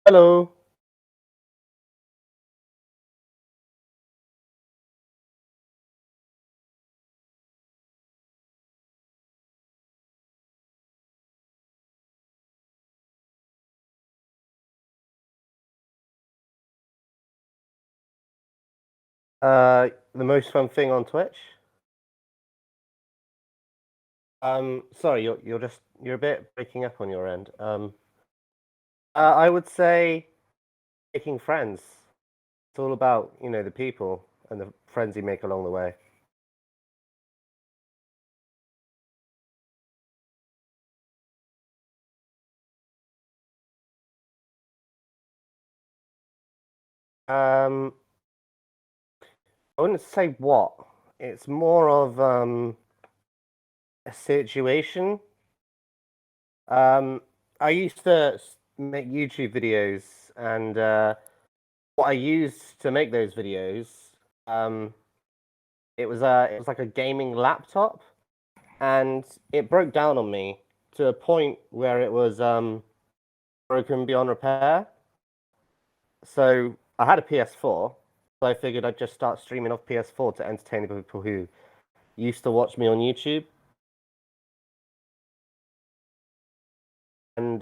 Hello. The most fun thing on Twitch? Sorry, you're a bit breaking up on your end. I would say making friends. It's all about, the people and the friends you make along the way. Um, I wouldn't say what. It's more of a situation. Um, I used to make YouTube videos, and what I used to make those videos, um, it was like a gaming laptop. And it broke down on me to a point where it was broken beyond repair. So I had a PS4, so I figured I'd just start streaming off PS4 to entertain the people who used to watch me on YouTube. And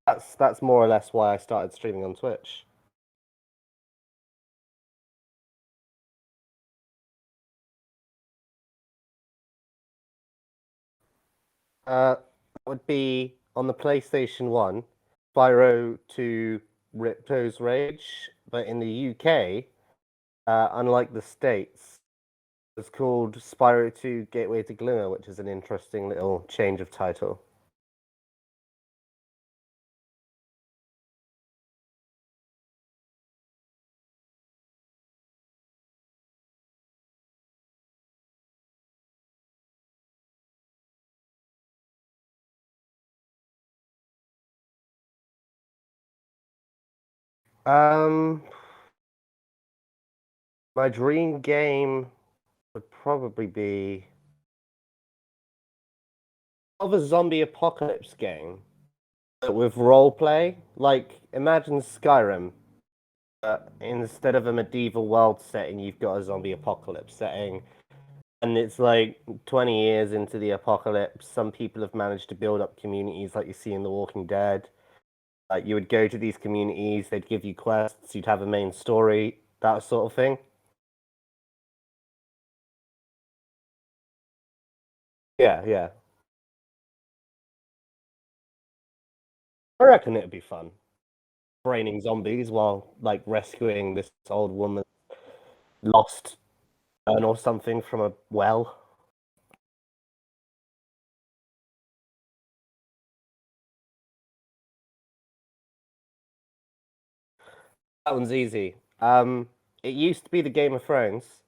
that's more or less why I started streaming on Twitch. That would be on the PlayStation 1, Spyro to Ripto's Rage, but in the UK, unlike the States, it's called Spyro 2 Gateway to Glimmer, which is an interesting little change of title. Um, my dream game would probably be of a zombie apocalypse game, but with role play. Like, imagine Skyrim, but instead of a medieval world setting, you've got a zombie apocalypse setting. And it's like 20 years into the apocalypse, some people have managed to build up communities like you see in The Walking Dead. Like you would go to these communities, they'd give you quests, you'd have a main story, that sort of thing. Yeah, yeah. I reckon it'd be fun. Braining zombies while like rescuing this old woman lost urn or something from a well. That one's easy. It used to be the Game of Thrones,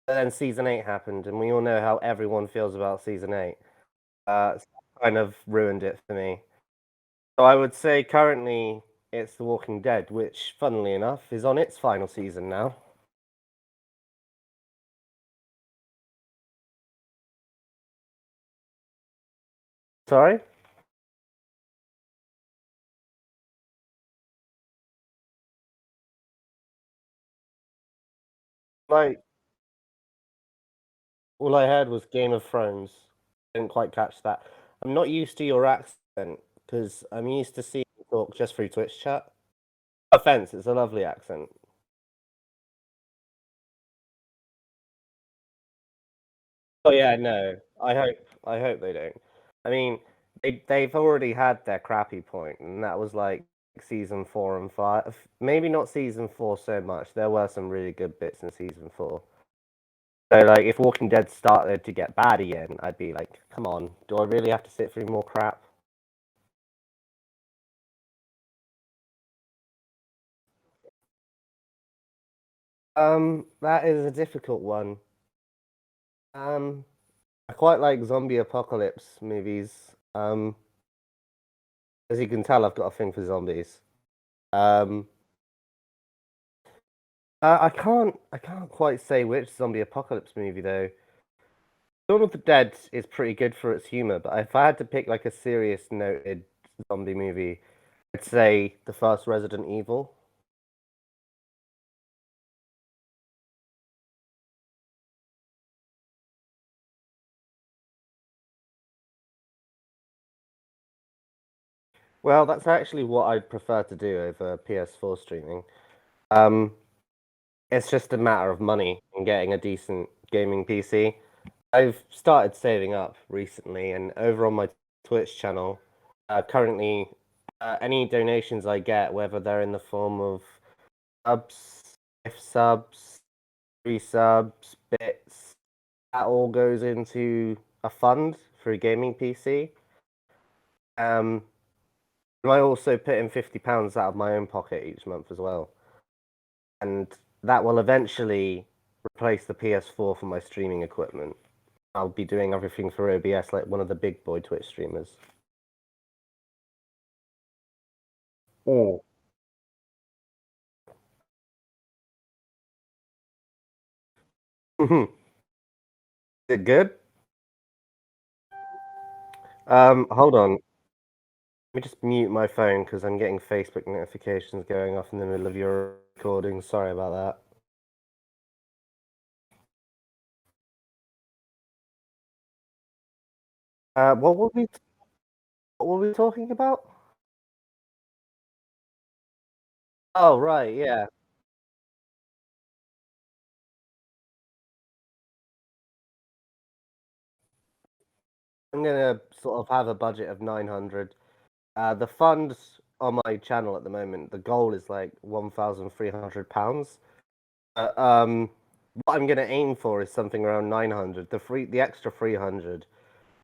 but then season 8 happened, and we all know how everyone feels about season 8. So that kind of ruined it for me. So I would say currently it's The Walking Dead, which, funnily enough, is on its final season now. Sorry? Like, all I heard was Game of Thrones. Didn't quite catch that. I'm not used to your accent because I'm used to seeing you talk just through Twitch chat. No offense, it's a lovely accent. Oh yeah, no. I hope they don't. I mean, they've already had their crappy point, and that was like season 4 and 5. Maybe not season 4 so much. There were some really good bits in season 4. So like, if Walking Dead started to get bad again, I'd be like, come on, do I really have to sit through more crap? That is a difficult one. Um, I quite like zombie apocalypse movies. As you can tell, I've got a thing for zombies. Um, I can't quite say which zombie apocalypse movie though. Dawn of the Dead is pretty good for its humor, but if I had to pick like a serious noted zombie movie, I'd say the first Resident Evil. Well, that's actually what I'd prefer to do over PS4 streaming. Um, it's just a matter of money and getting a decent gaming PC. I've started saving up recently, and over on my Twitch channel, currently, any donations I get, whether they're in the form of subs, gift subs, free subs, bits, that all goes into a fund for a gaming PC. Um, and I also put in £50 out of my own pocket each month as well, and that will eventually replace the PS4 for my streaming equipment. I'll be doing everything for OBS like one of the big boy Twitch streamers. Oh. Is it good? Hold on. Let me just mute my phone because I'm getting Facebook notifications going off in the middle of your recording. Sorry about that. What were we talking about? Oh, right, yeah. I'm gonna sort of have a budget of 900. The funds on my channel at the moment, the goal is like £1,300. What I'm gonna aim for is something around 900. The extra 300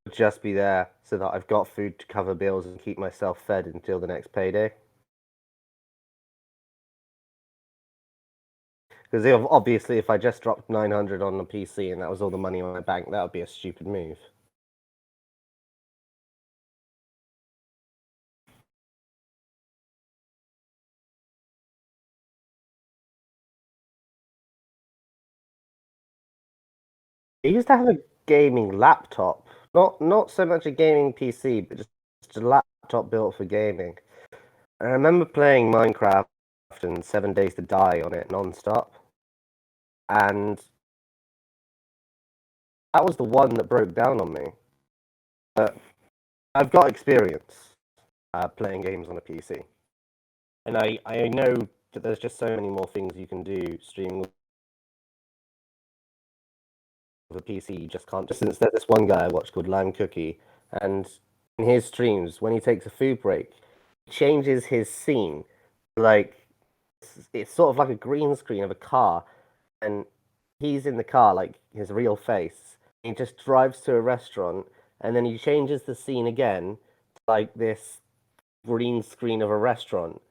would just be there so that I've got food to cover bills and keep myself fed until the next payday. Because obviously, if I just dropped 900 on the PC and that was all the money in my bank, that would be a stupid move. I used to have a gaming laptop, not so much a gaming PC, but just a laptop built for gaming. I remember playing Minecraft and 7 Days to Die on it non-stop, and that was the one that broke down on me. But I've got experience playing games on a PC, and I know that there's just so many more things you can do streaming with a PC. You just can't. Just since there's this one guy I watch called Lime Cookie, and in his streams, when he takes a food break, he changes his scene. Like it's sort of like a green screen of a car, and he's in the car, like his real face. He just drives to a restaurant, and then he changes the scene again to like this green screen of a restaurant,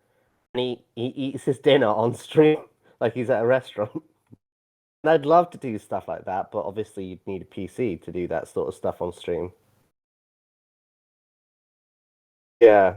and he eats his dinner on stream like he's at a restaurant. And I'd love to do stuff like that, but obviously you'd need a PC to do that sort of stuff on stream. Yeah,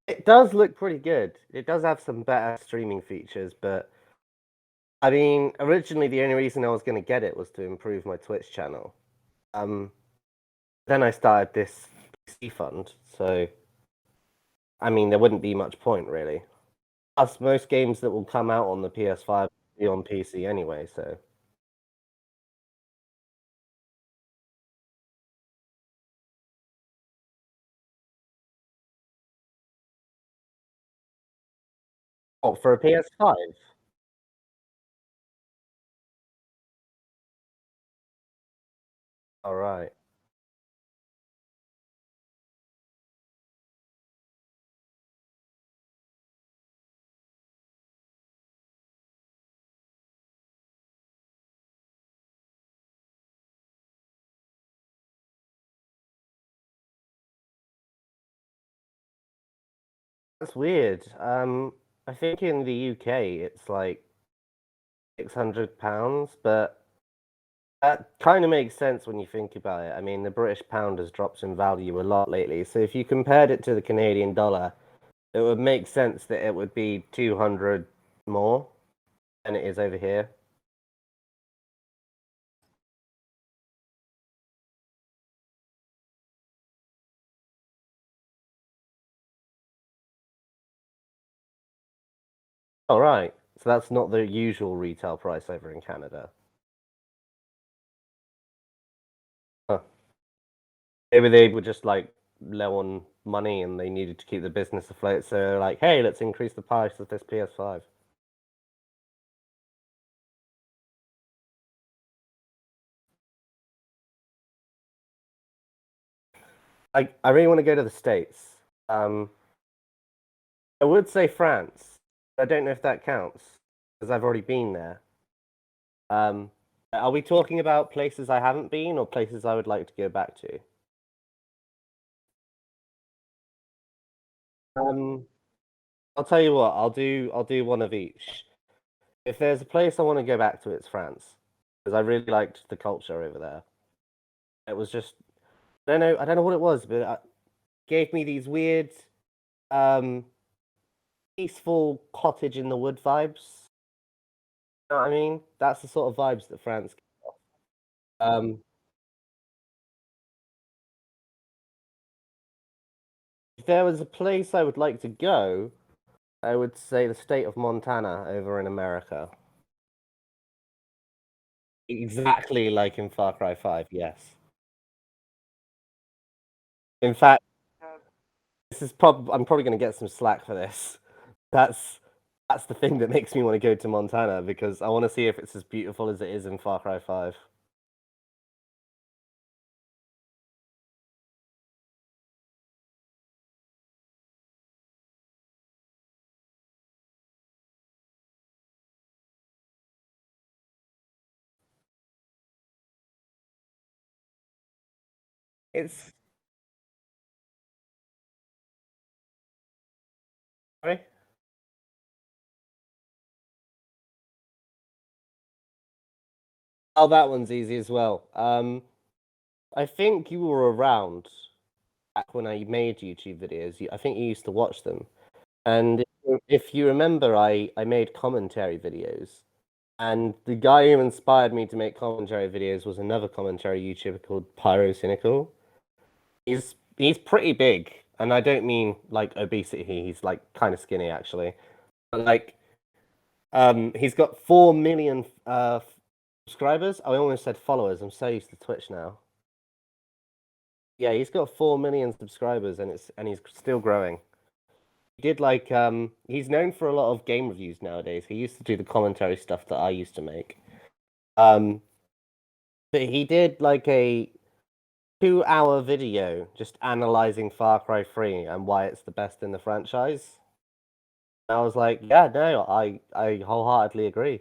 it does look pretty good. It does have some better streaming features, but I mean, originally the only reason I was going to get it was to improve my Twitch channel. Um, then I started this PC fund, so I mean, there wouldn't be much point really. Plus, most games that will come out on the PS5 will be on PC anyway, so. Oh, for a PS5? All right. That's weird. I think in the UK it's like £600, but That kind of makes sense when you think about it. I mean, the British pound has dropped in value a lot lately. So if you compared it to the Canadian dollar, it would make sense that it would be 200 more than it is over here. All right. So that's not the usual retail price over in Canada. Huh. Maybe they were just like low on money and they needed to keep the business afloat. So they're like, hey, let's increase the price of this PS5. I really want to go to the States. Um, I would say France. I don't know if that counts because I've already been there. Um, are we talking about places I haven't been or places I would like to go back to? Um, I'll tell you what, I'll do one of each. If there's a place I want to go back to, it's France because I really liked the culture over there. It was just I don't know what it was, but it gave me these weird, um, peaceful cottage in the wood vibes. You know what I mean? That's the sort of vibes that France. Um, if there was a place I would like to go, I would say the state of Montana over in America. Exactly like in Far Cry 5, yes. In fact, I'm probably going to get some slack for this. That's that's the thing that makes me want to go to Montana because I want to see if it's as beautiful as it is in Far Cry 5. It's sorry? Oh, that one's easy as well. I think you were around back when I made YouTube videos. I think you used to watch them. And if you remember, I made commentary videos. And the guy who inspired me to make commentary videos was another commentary YouTuber called Pyro Cynical. He's pretty big, and I don't mean like obesity. He's like kind of skinny actually. But like he's got 4 million subscribers. I almost said followers. I'm so used to Twitch now. Yeah, he's got 4 million subscribers, and he's still growing. He did like he's known for a lot of game reviews nowadays. He used to do the commentary stuff that I used to make. Um, but he did like a 2 hour video just analyzing Far Cry 3 and why it's the best in the franchise. And I was like, yeah, no, I wholeheartedly agree.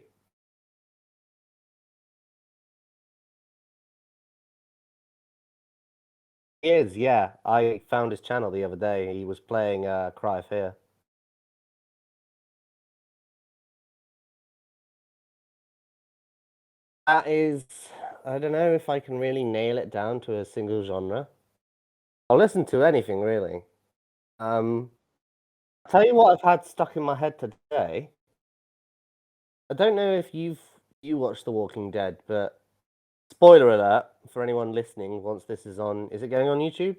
He is, yeah. I found his channel the other day. He was playing Cry of Fear. That is, I don't know if I can really nail it down to a single genre. I'll listen to anything really. Um, tell you what I've had stuck in my head today. I don't know if you watched The Walking Dead, but spoiler alert for anyone listening once this is on. Is it going on YouTube?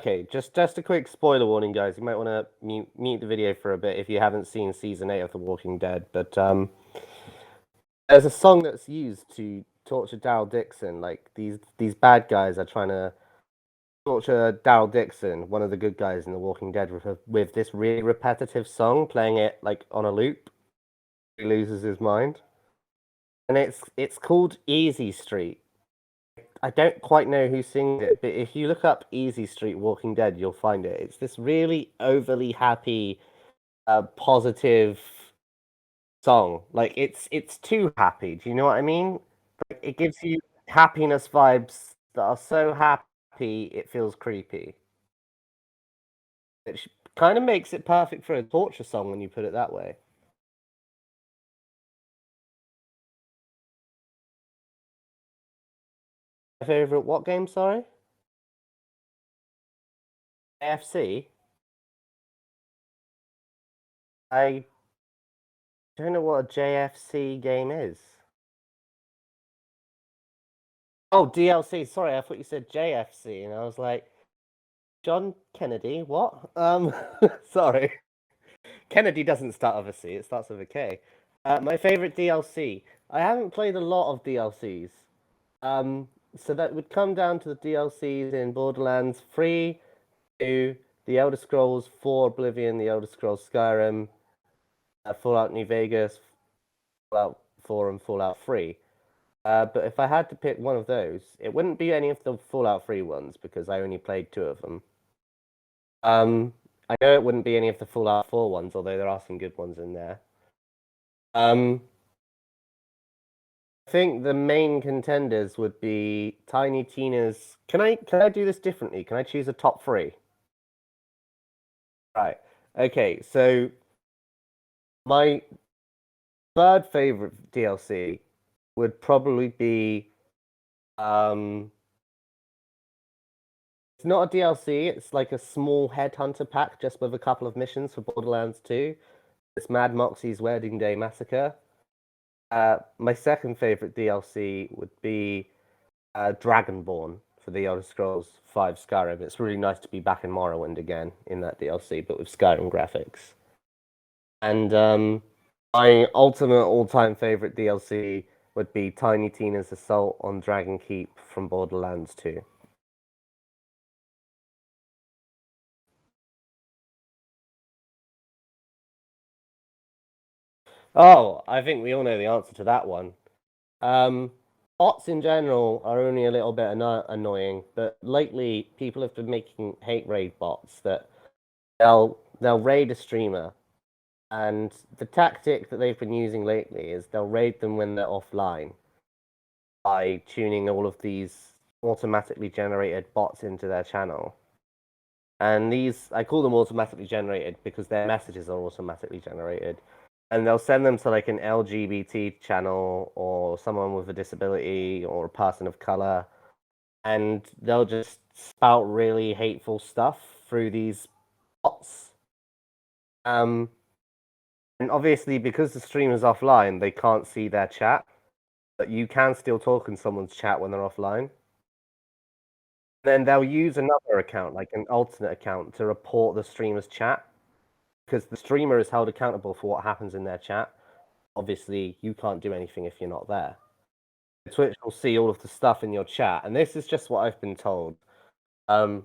Okay, just a quick spoiler warning, guys. You might want to mute the video for a bit if you haven't seen season 8 of The Walking Dead. But there's a song that's used to torture Daryl Dixon. Like these bad guys are trying to torture Daryl Dixon, one of the good guys in The Walking Dead, with this really repetitive song, playing it like on a loop. He loses his mind, and it's called Easy Street. I don't quite know who sings it, but if you look up Easy Street Walking Dead, you'll find it. It's this really overly happy, positive song. Like it's too happy. Do you know what I mean? Like, it gives you happiness vibes that are so happy it feels creepy. It kind of makes it perfect for a torture song when you put it that way. My favorite what game? Sorry, AFC. I don't know what a JFC game is. Oh, DLC. Sorry, I thought you said JFC, and I was like, John Kennedy. What? Sorry. Kennedy doesn't start with a C. It starts with a K. My favorite DLC. I haven't played a lot of DLCs. Um, so that would come down to the DLCs in Borderlands 3, 2, The Elder Scrolls 4, Oblivion, The Elder Scrolls Skyrim, Fallout New Vegas, Fallout 4, and Fallout 3. But if I had to pick one of those, it wouldn't be any of the Fallout 3 ones because I only played two of them. I know it wouldn't be any of the Fallout 4 ones, although there are some good ones in there. Um, I think the main contenders would be Tiny Tina's. Can I do this differently? Can I choose a top three? Right. Okay. So my third favorite DLC would probably be it's not a DLC. It's like a small headhunter pack just with a couple of missions for Borderlands 2. It's Mad Moxie's Wedding Day Massacre. My second favorite DLC would be Dragonborn for the Elder Scrolls 5 Skyrim. It's really nice to be back in Morrowind again in that DLC, but with Skyrim graphics. And my ultimate all-time favorite DLC would be Tiny Tina's Assault on Dragon Keep from Borderlands 2. Oh, I think we all know the answer to that one. Um, Bots in general are only a little bit annoying, but lately people have been making hate raid bots that they'll raid a streamer, and the tactic that they've been using lately is they'll raid them when they're offline by tuning all of these automatically generated bots into their channel. And these, I call them automatically generated because their messages are automatically generated. And they'll send them to like an LGBT channel or someone with a disability or a person of color. And they'll just spout really hateful stuff through these bots. Um, and obviously, because the streamer's offline, they can't see their chat, but you can still talk in someone's chat when they're offline. Then they'll use another account, like an alternate account, to report the streamer's chat because the streamer is held accountable for what happens in their chat. Obviously, you can't do anything if you're not there. Twitch will see all of the stuff in your chat, and this is just what I've been told. And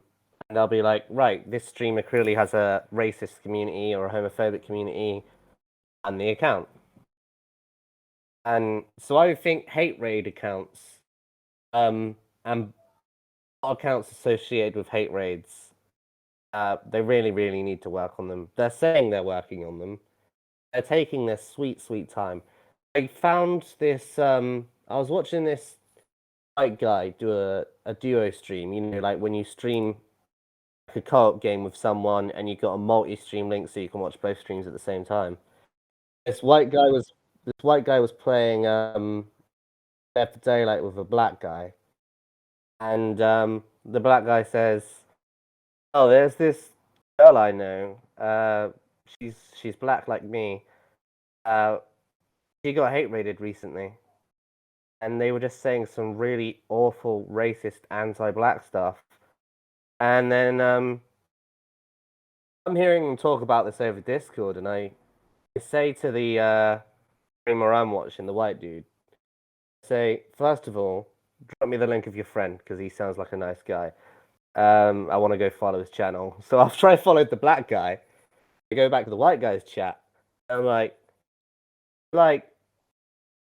they'll be like, right, this streamer clearly has a racist community or a homophobic community, and the account. And so I think hate raid accounts, and accounts associated with hate raids, they really, really need to work on them. They're saying they're working on them. They're taking their sweet, sweet time. I found this. I was watching this white guy do a duo stream. You know, like when you stream like a co-op game with someone and you got a multi-stream link, so you can watch both streams at the same time. This white guy was playing Dead for Daylight with a black guy, and the black guy says, "Oh, there's this girl I know. She's black like me. Uh, she got hate raided recently." And they were just saying some really awful, racist, anti-black stuff. And then I'm hearing them talk about this over Discord, and I say to the streamer I'm watching, the white dude, say, first of all, drop me the link of your friend because he sounds like a nice guy. I want to go follow his channel. So after I followed the black guy, I go back to the white guy's chat. I'm like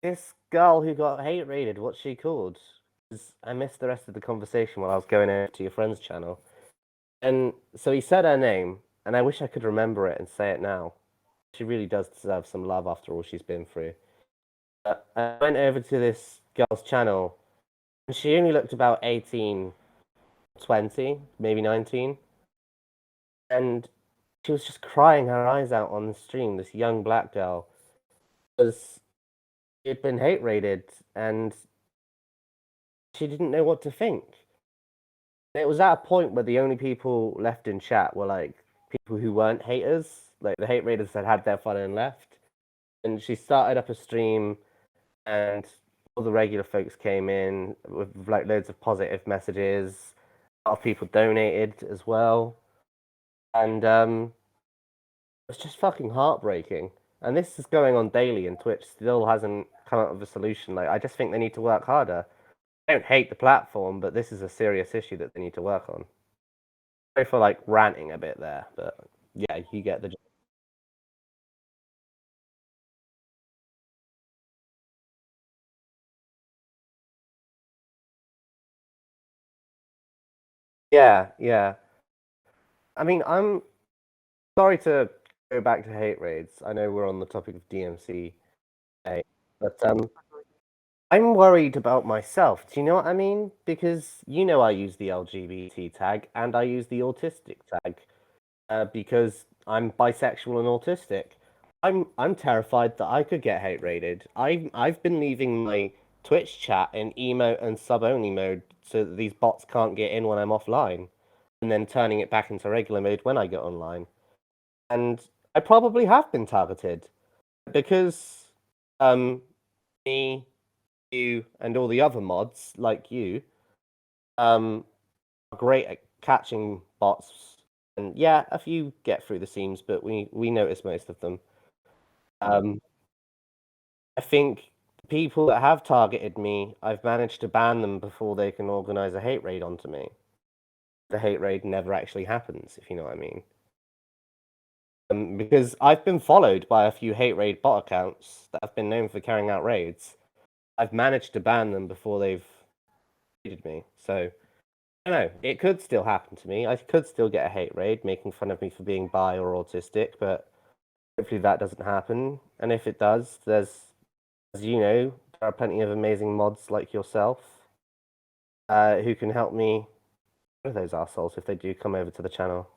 this girl who got hate raided. What's she called? 'Cause I missed the rest of the conversation while I was going over to your friend's channel. And so he said her name, and I wish I could remember it and say it now. She really does deserve some love after all she's been through. I went over to this girl's channel, and she only looked about 18, 20, maybe 19. And she was just crying her eyes out on the stream, this young black girl, because she had been hate raided, and She didn't know what to think. It was at a point where the only people left in chat were like people who weren't haters, like the hate raiders that had their fun and left. And she started up a stream, and all the regular folks came in with like loads of positive messages. A lot of people donated as well, and it's just fucking heartbreaking. And this is going on daily, and Twitch still hasn't come up with a solution. Like, I just think they need to work harder. I don't hate the platform, but this is a serious issue that they need to work on. Sorry for like ranting a bit there, but yeah, you get the. Yeah, yeah. I mean, I'm sorry to go back to hate raids. I know we're on the topic of DMC, but I'm worried about myself. Do you know what I mean? Because you know I use the LGBT tag and I use the autistic tag because I'm bisexual and autistic. I'm terrified that I could get hate raided. I've been leaving my Twitch chat in emote and sub only mode so that these bots can't get in when I'm offline, and then turning it back into regular mode when I get online. And I probably have been targeted because me, you, and all the other mods like you are great at catching bots. And yeah, a few get through the seams, but we notice most of them. Um, I think the people that have targeted me, I've managed to ban them before they can organize a hate raid onto me. The hate raid never actually happens, if you know what I mean. Because I've been followed by a few hate raid bot accounts that have been known for carrying out raids. I've managed to ban them before they've raided me. So I don't know. It could still happen to me. I could still get a hate raid making fun of me for being bi or autistic, but hopefully that doesn't happen. And if it does, as you know, there are plenty of amazing mods like yourself who can help me with those assholes if they do come over to the channel.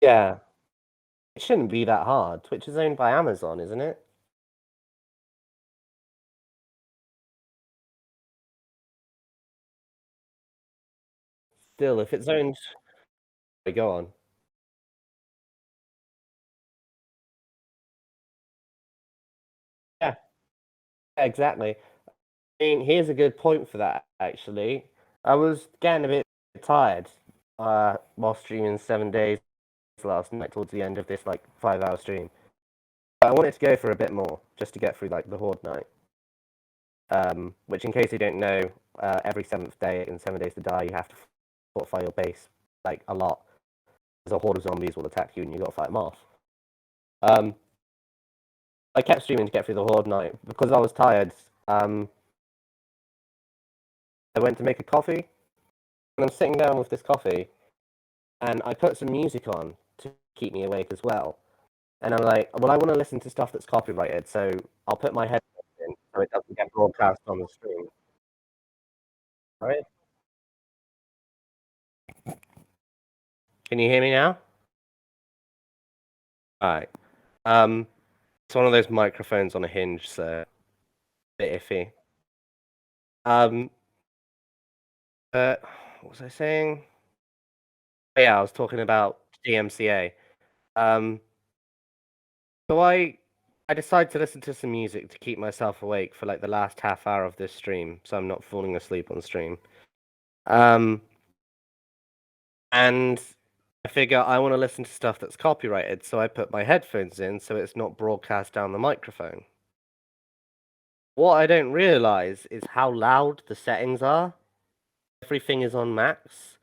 Yeah, it shouldn't be that hard. Twitch is owned by Amazon, isn't it? Still, if it's owned, go on. Yeah, exactly. I mean, here's a good point for that, actually. I was getting a bit tired while streaming 7 days last night towards the end of this like 5 hour stream. But I wanted to go for a bit more just to get through like the Horde night. Which, in case you don't know, every seventh day in 7 days to die, you have to fortify your base like a lot. Because a horde of zombies will attack you, and you got to fight them off. Um, I kept streaming to get through the Horde night because I was tired. I went to make a coffee, and I'm sitting down with this coffee, and I put some music on to keep me awake as well. And I'm like, well, I want to listen to stuff that's copyrighted, so I'll put my headphones in so it doesn't get broadcast on the stream. Right? Can you hear me now? All right. It's one of those microphones on a hinge, so a bit iffy. Um, what was I saying? Oh, yeah, I was talking about DMCA. Um, so I decided to listen to some music to keep myself awake for like the last half hour of this stream, so I'm not falling asleep on stream. Um, and I figure I want to listen to stuff that's copyrighted, so I put my headphones in so it's not broadcast down the microphone. What I don't realize is how loud the settings are. Everything is on max.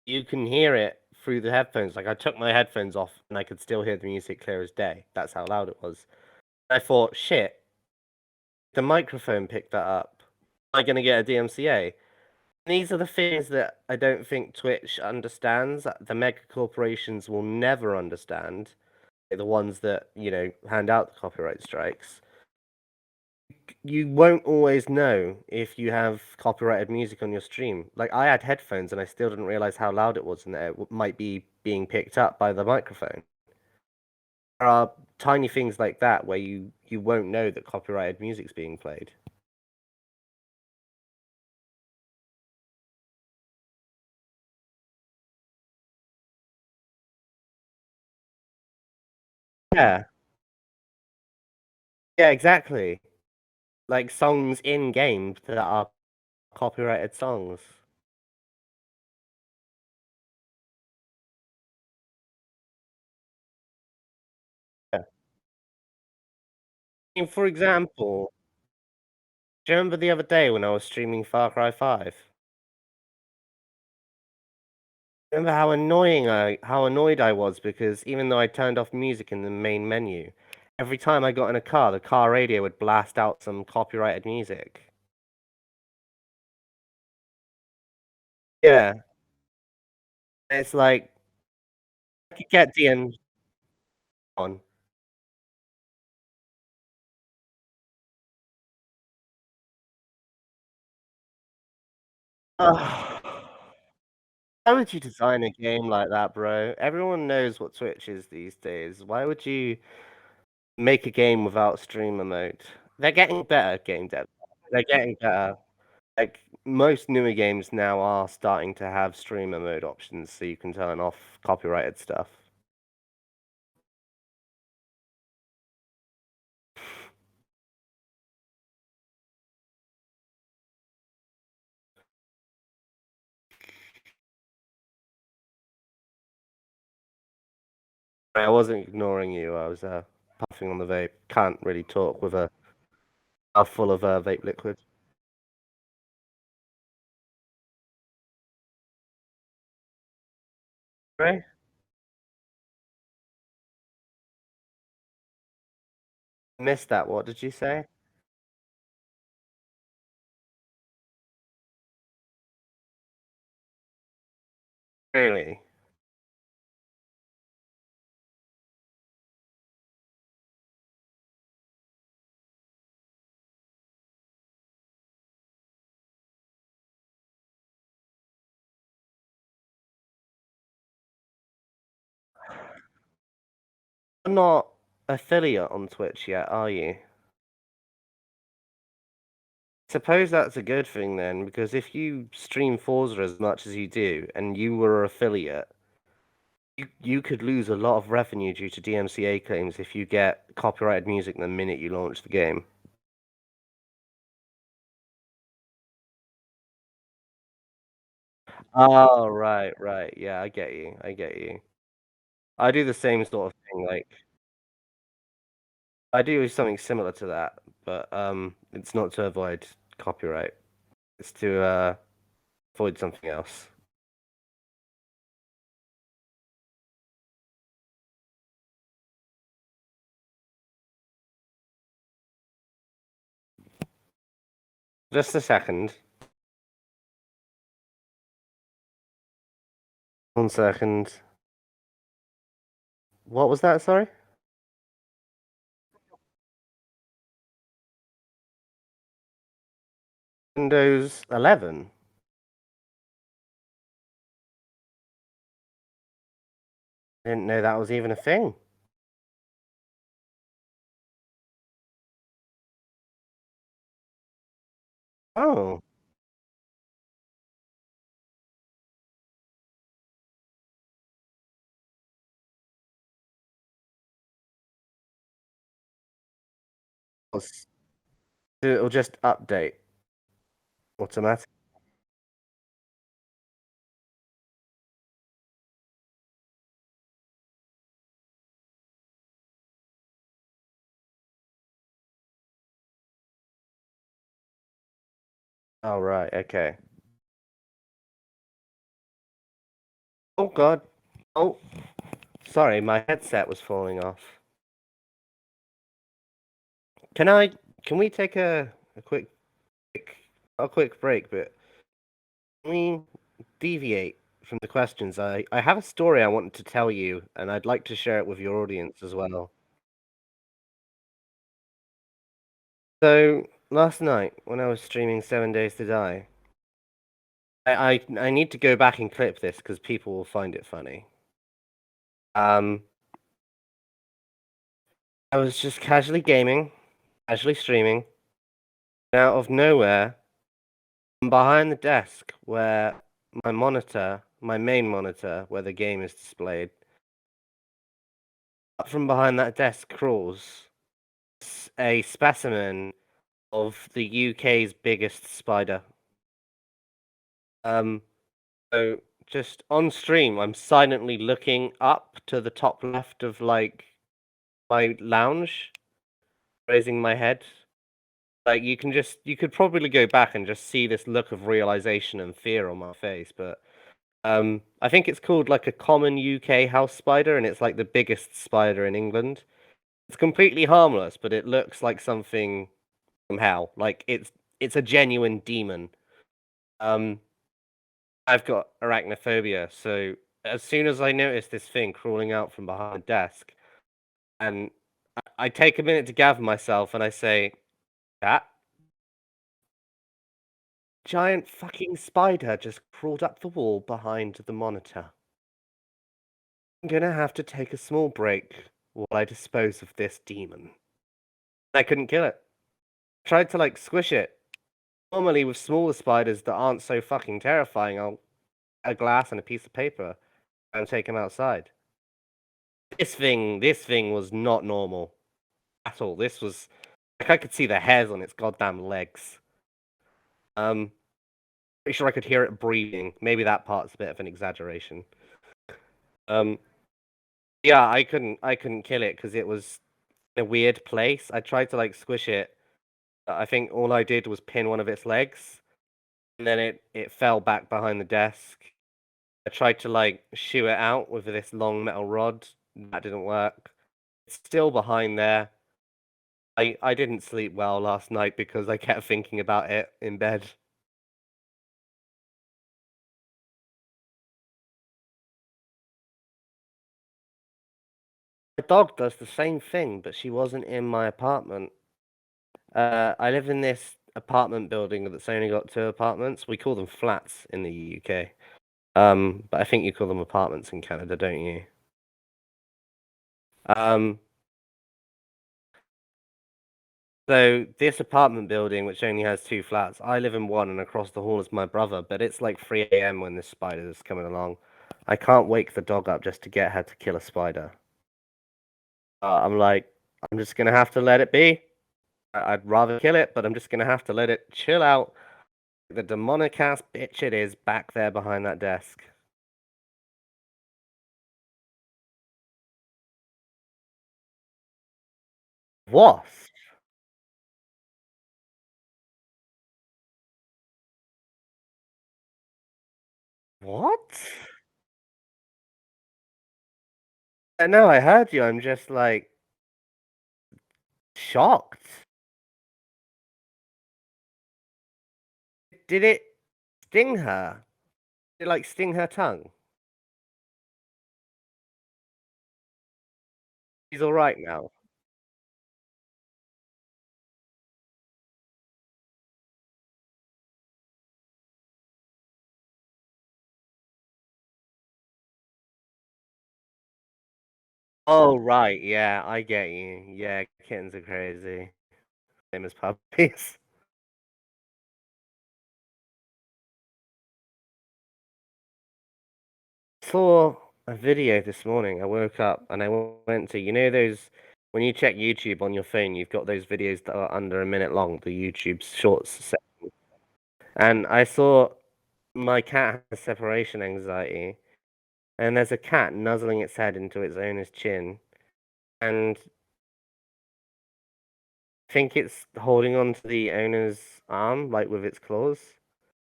You can hear it through the headphones. Like I took my headphones off and I could still hear the music clear as day. That's how loud it was. I thought, shit, the microphone picked that up. Am I going to get a DMCA? These are the things that I don't think Twitch understands. The mega corporations will never understand. The ones that, hand out the copyright strikes. you won't always know if you have copyrighted music on your stream. Like I had headphones and I still didn't realize how loud it was and that it might be being picked up by the microphone. There are tiny things like that where you won't know that copyrighted music's being played. Yeah. Yeah, exactly. Like songs in games that are copyrighted songs. Yeah. I mean, for example, do you remember the other day when I was streaming Far Cry 5? Remember how annoyed I was because even though I turned off music in the main menu, every time I got in a car, the car radio would blast out some copyrighted music. Yeah, it's like I could get DN on. Ugh. Why would you design a game like that, bro? Everyone knows what Twitch is these days. Why would you make a game without streamer mode? They're getting better, game dev. They're getting better. Like most newer games now are starting to have streamer mode options so you can turn off copyrighted stuff. I wasn't ignoring you. I was puffing on the vape. Can't really talk with a mouth full of vape liquid. Right? Missed that. What did you say? Really? I'm not affiliate on Twitch yet, are you? Suppose that's a good thing then, because if you stream Forza as much as you do, and you were affiliate, you could lose a lot of revenue due to DMCA claims if you get copyrighted music the minute you launch the game. Oh, right, right. Yeah, I get you. I get you. I do the same sort of thing. Like, I do something similar to that, but it's not to avoid copyright. It's to avoid something else. Just a second. 1 second. What was that? Sorry. Windows 11. I didn't know that was even a thing. Oh, so it'll just update automatically. Oh, right. Okay. Oh God. Oh, sorry. My headset was falling off. Can I? Can we take a quick a quick break? But can we deviate from the questions? I have a story I wanted to tell you, and I'd like to share it with your audience as well. So last night when I was streaming 7 Days to Die, I need to go back and clip this because people will find it funny. Um, I was just casually gaming, casually streaming, and out of nowhere, from behind the desk where my monitor, my main monitor, where the game is displayed, up from behind that desk crawls a specimen of the UK's biggest spider. Um, so just on stream, I'm silently looking up to the top left of like my lounge, raising my head. Like you could probably go back and just see this look of realization and fear on my face, but I think it's called like a common UK house spider, and it's like the biggest spider in England. It's completely harmless, but it looks like something from hell. Like it's a genuine demon. Um, I've got arachnophobia, so as soon as I notice this thing crawling out from behind the desk, and I take a minute to gather myself, and I say, "That giant fucking spider just crawled up the wall behind the monitor. I'm gonna have to take a small break while I dispose of this demon." I couldn't kill it. Tried to like squish it. Normally, with smaller spiders that aren't so fucking terrifying, I'll a glass and a piece of paper and take him outside. This thing was not normal at all. This was like I could see the hairs on its goddamn legs. Um, Pretty sure I could hear it breathing. Maybe that part's a bit of an exaggeration. Um, yeah, I couldn't kill it because it was in a weird place. I tried to like squish it. I think all I did was pin one of its legs, and then it fell back behind the desk. I tried to like shoo it out with this long metal rod. That didn't work. It's still behind there. I didn't sleep well last night because I kept thinking about it in bed. My dog does the same thing, but she wasn't in my apartment. I live in this apartment building that's only got two apartments. We call them flats in the UK. But I think you call them apartments in Canada, don't you? Um, so this apartment building, which only has two flats, I live in one, and across the hall is my brother. But it's like 3 a.m. when this spider is coming along. I can't wake the dog up just to get her to kill a spider. I'm like, I'm just gonna have to let it be. I'd rather kill it, but I'm just gonna have to let it chill out. The demonic ass bitch it is back there behind that desk. What? What? No, I heard you. I'm just like shocked. Did it sting her? Did it like sting her tongue? She's all right now. Oh right, yeah, I get you. Yeah, kittens are crazy. Same as puppies. Saw a video this morning. I woke up and I went to, those when you check YouTube on your phone, you've got those videos that are under a minute long, the YouTube shorts section. And I saw my cat has separation anxiety, and there's a cat nuzzling its head into its owner's chin, and I think it's holding on to the owner's arm, like with its claws,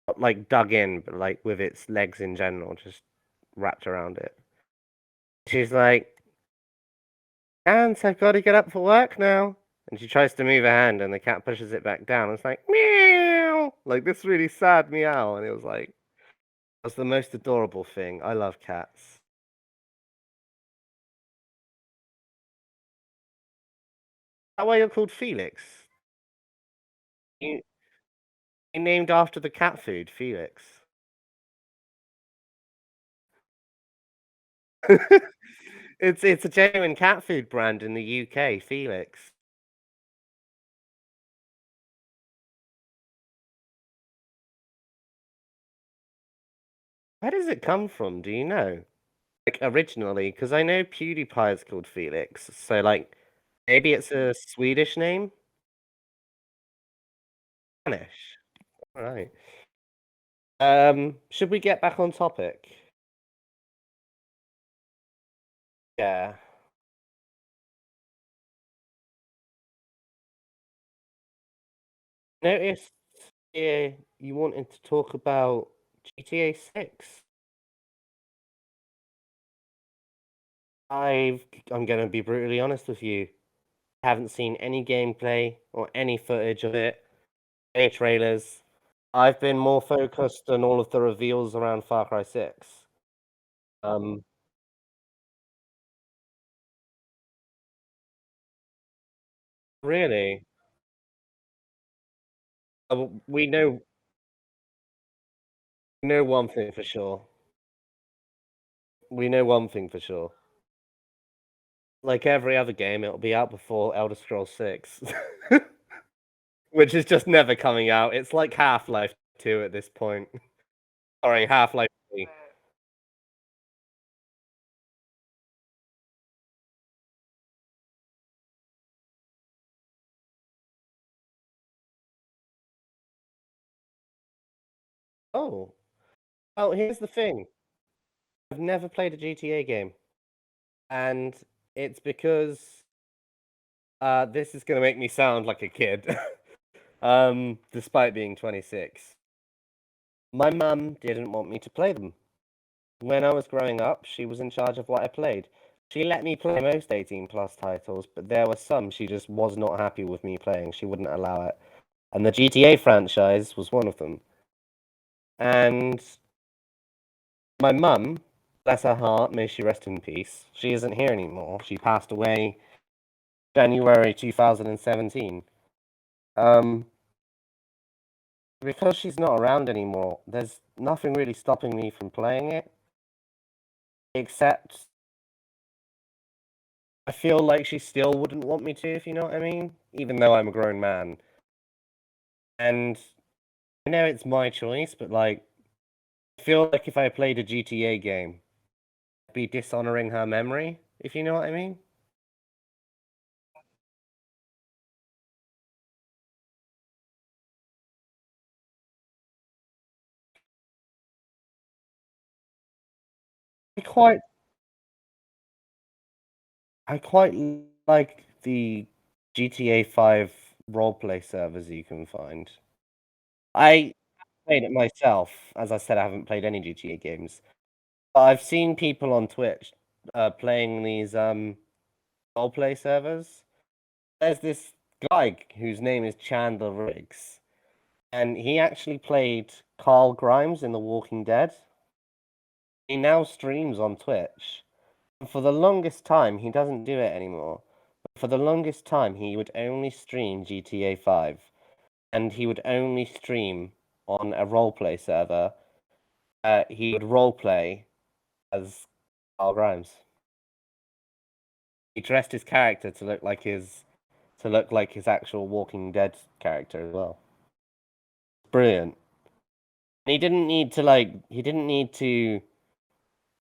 not like dug in, but like with its legs in general, just wrapped around it. She's like, "Ants, I've got to get up for work now." And she tries to move her hand, and the cat pushes it back down. It's like meow, like this really sad meow, and it was like, that's the most adorable thing. I love cats. Is that why you're called Felix? You, you named after the cat food, Felix. It's a genuine cat food brand in the UK, Felix. Where does it come from? Do you know? Like originally, because I know PewDiePie is called Felix, so like maybe it's a Swedish name? Spanish. All right. Should we get back on topic? Yeah. Noticed here you wanted to talk about GTA 6. I'm gonna be brutally honest with you. Haven't seen any gameplay or any footage of it, any trailers. I've been more focused on all of the reveals around Far Cry 6. Um, really? We know one thing for sure. We know one thing for sure. Like every other game, it'll be out before Elder Scrolls 6, which is just never coming out. It's like Half-Life 2 at this point. Sorry, Half-Life 3. Oh, well, here's the thing. I've never played a GTA game, and it's because this is gonna make me sound like a kid. Despite being 26. My mum didn't want me to play them. When I was growing up, she was in charge of what I played. She let me play most 18 plus titles, but there were some she just was not happy with me playing. She wouldn't allow it. And the GTA franchise was one of them. And my mum, bless her heart, may she rest in peace, she isn't here anymore. She passed away January 2017. Um, because she's not around anymore, there's nothing really stopping me from playing it, except I feel like she still wouldn't want me to, if you know what I mean, even though I'm a grown man. And I know it's my choice, but like, I feel like if I played a GTA game, I'd be dishonoring her memory, if you know what I mean. I quite, I quite like the GTA 5 roleplay servers you can find. I played it myself. As I said, I haven't played any GTA games. But I've seen people on Twitch playing these roleplay servers. There's this guy whose name is Chandler Riggs, and he actually played Carl Grimes in The Walking Dead. He now streams on Twitch. And for the longest time, he doesn't do it anymore. But for the longest time, he would only stream GTA 5, and he would only stream on a roleplay server. He would roleplay as Carl Grimes. He dressed his character to look like his actual Walking Dead character as well. Brilliant. And he didn't need to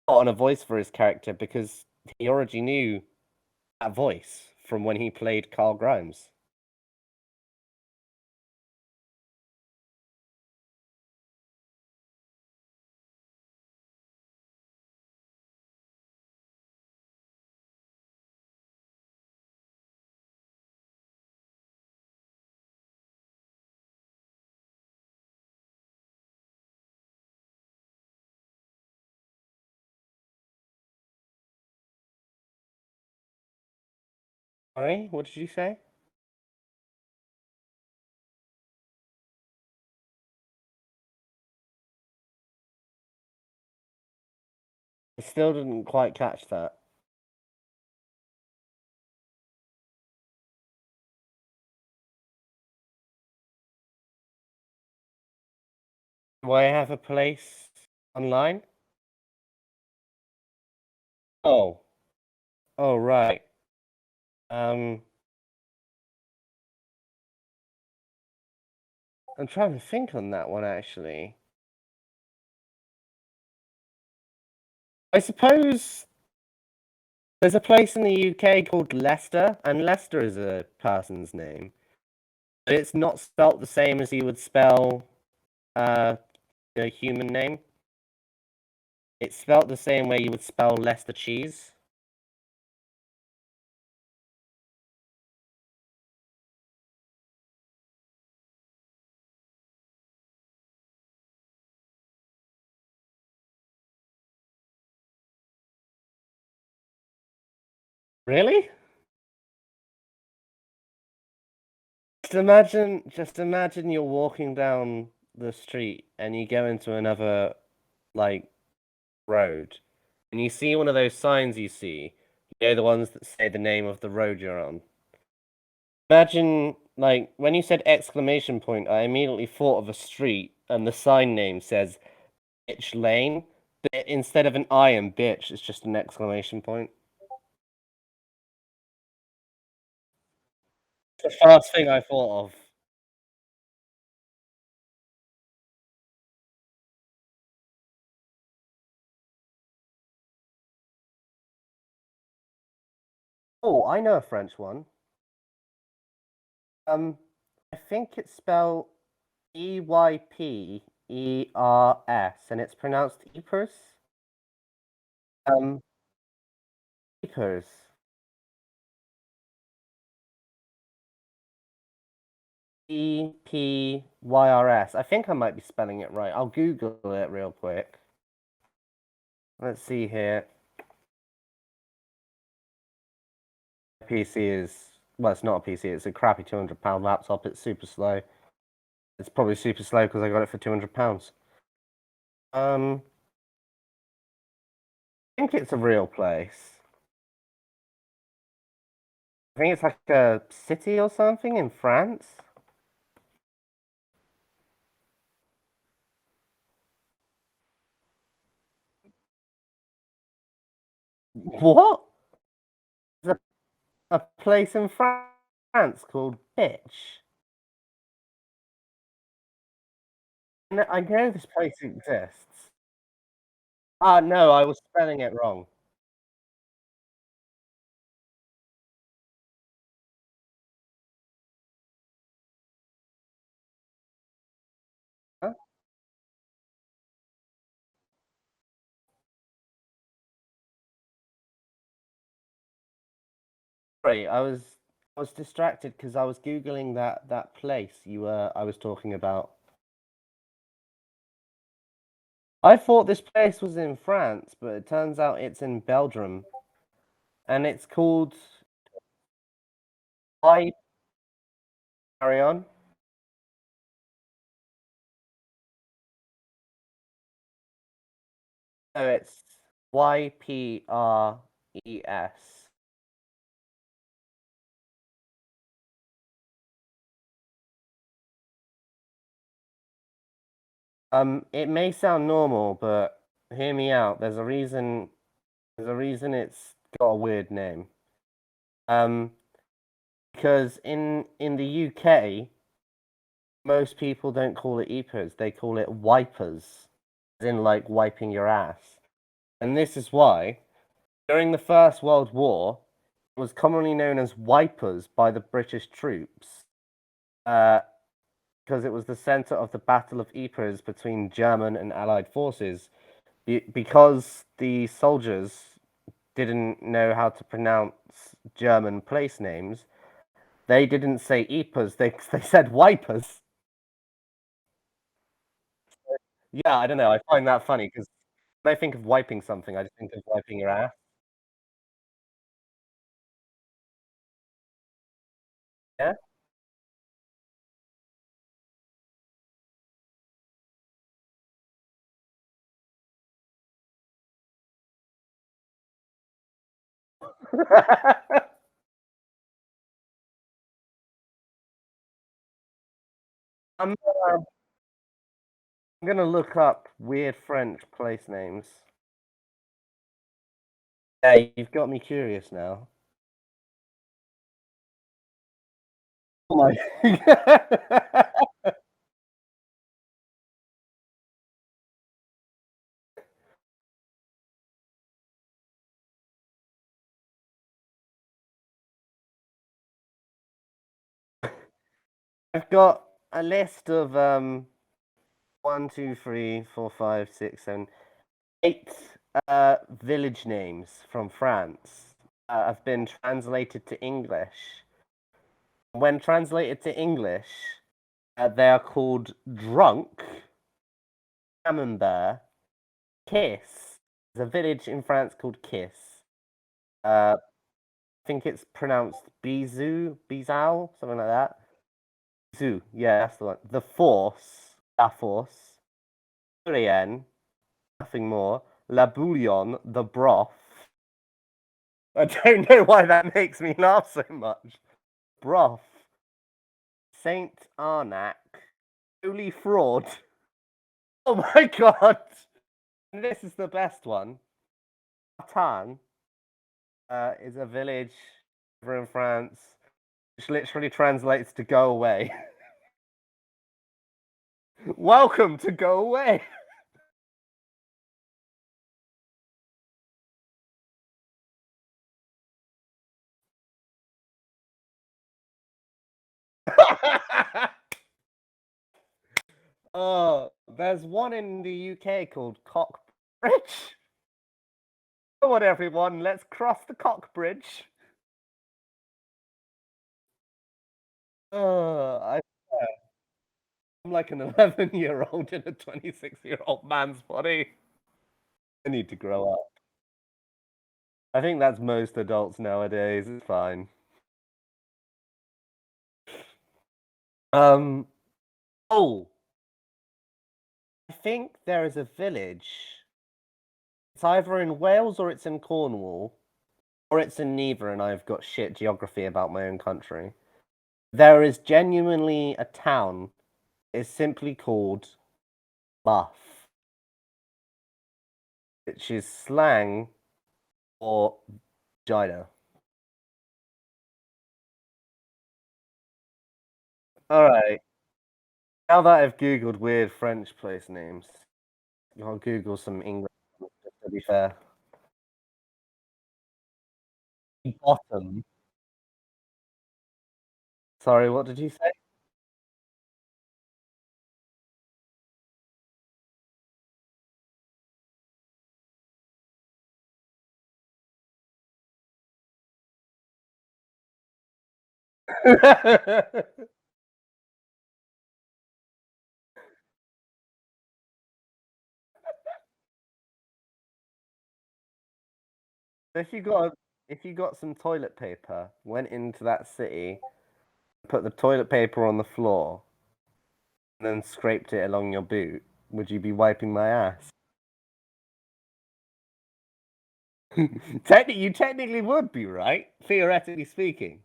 put on a voice for his character because he already knew that voice from when he played Carl Grimes. Sorry, what did you say? I still didn't quite catch that. Do I have a place online? Oh, oh, right. Um, I'm trying to think on that one actually. I suppose there's a place in the UK called Leicester, and Leicester is a person's name. But it's not spelt the same as you would spell uh, a human name. It's spelt the same way you would spell Leicester cheese. Really? Just imagine you're walking down the street and you go into another like road and you see one of those signs the ones that say the name of the road you're on. Imagine like when you said exclamation point, I immediately thought of a street and the sign name says Bitch Lane, but instead of an I in bitch, it's just an exclamation point. It's the first thing I thought of. Oh, I know a French one. I think it's spelled Eypers, and it's pronounced Ypres. Um, Ypres. Epyrs. I think I might be spelling it right. I'll Google it real quick. Let's see here. PC is well, it's not a PC. It's a crappy £200 laptop. It's super slow. It's probably super slow because I got it for £200. Um, I think it's a real place. I think it's like a city or something in France. What? There's a place in France called Bitch. I know this place exists. Ah, no, I was spelling it wrong. Huh? Sorry, I was distracted because I was googling that place I was talking about. I thought this place was in France, but it turns out it's in Belgium, and it's called I Carry On. No, it's Ypres. It may sound normal, but hear me out. There's a reason. There's a reason it's got a weird name. Um, because in the UK, most people don't call it Epers, they call it wipers, as in like wiping your ass. And this is why, during the First World War, it was commonly known as wipers by the British troops, uh, because it was the center of the Battle of Ypres between German and Allied forces. Because the soldiers didn't know how to pronounce German place names, they didn't say Ypres, they said wipers. Yeah, I don't know. I find that funny because when I think of wiping something, I just think of wiping your ass. Yeah. I'm I'm gonna look up weird French place names. Yeah, you've got me curious now. Oh my. I've got a list of 8 village names from France. Have been translated to English. When translated to English, they are called drunk, camembert, kiss. There's a village in France called Kiss. I think it's pronounced Bizou, something like that. Zoo, yeah, that's the one. The Force, La Force, Rien, nothing more. La Bouillon, the broth. I don't know why that makes me laugh so much. Broth, Saint Arnac, Holy Fraud. Oh my god! And this is the best one. Tarn is a village over in France, which literally translates to go away. Welcome to go away. Oh, there's one in the UK called Cockbridge. Come on, everyone, let's cross the Cockbridge. I I'm like an 11-year-old in a 26-year-old man's body. I need to grow up. I think that's most adults nowadays. It's fine. Um, oh, I think there is a village. It's either in Wales or it's in Cornwall, or it's in neither, and I've got shit geography about my own country. There is genuinely a town. It's simply called Buff, which is slang for vagina. All right. Now that I've Googled weird French place names, I'll Google some English ones, just to be fair. Bottom. Sorry, what did you say? If you got if you got some toilet paper, went into that city, put the toilet paper on the floor, and then scraped it along your boot, would you be wiping my ass? You technically would be, right? Theoretically speaking.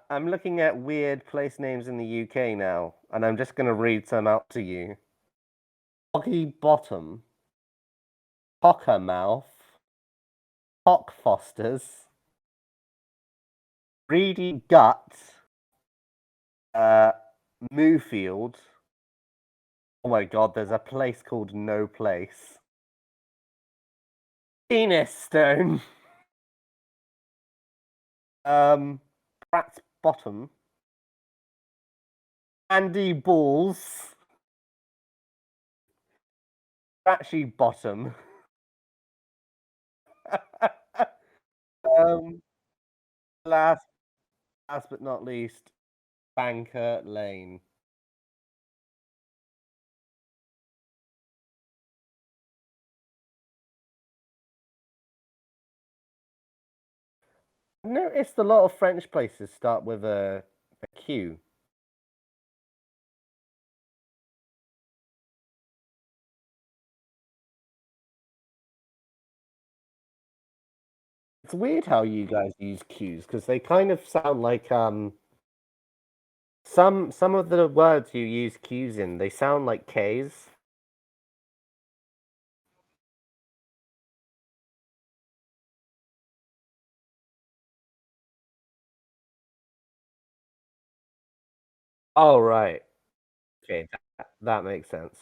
I'm looking at weird place names in the UK now, and I'm just gonna read some out to you. Boggy Bottom, Cockermouth, Cockfosters, Reedy Gut, uh, Moofield. Oh my god, there's a place called No Place. Penis Stone. Pratt's Bottom, Andy Balls, Scratchy Bottom. um, last, last but not least, Banker Lane. I've noticed a lot of French places start with a Q. It's weird how you guys use Qs because they kind of sound like Some of the words you use Q's in, they sound like K's. Oh, right. Okay, that makes sense.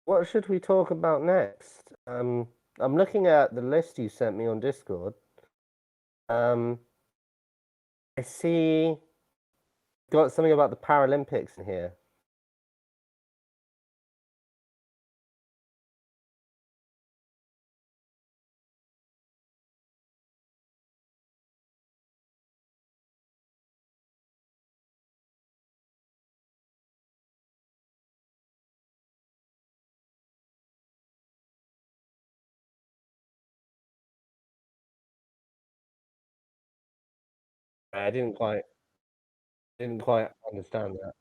What should we talk about next? I'm looking at the list you sent me on Discord. Um, I see got something about the Paralympics in here. I didn't quite understand that.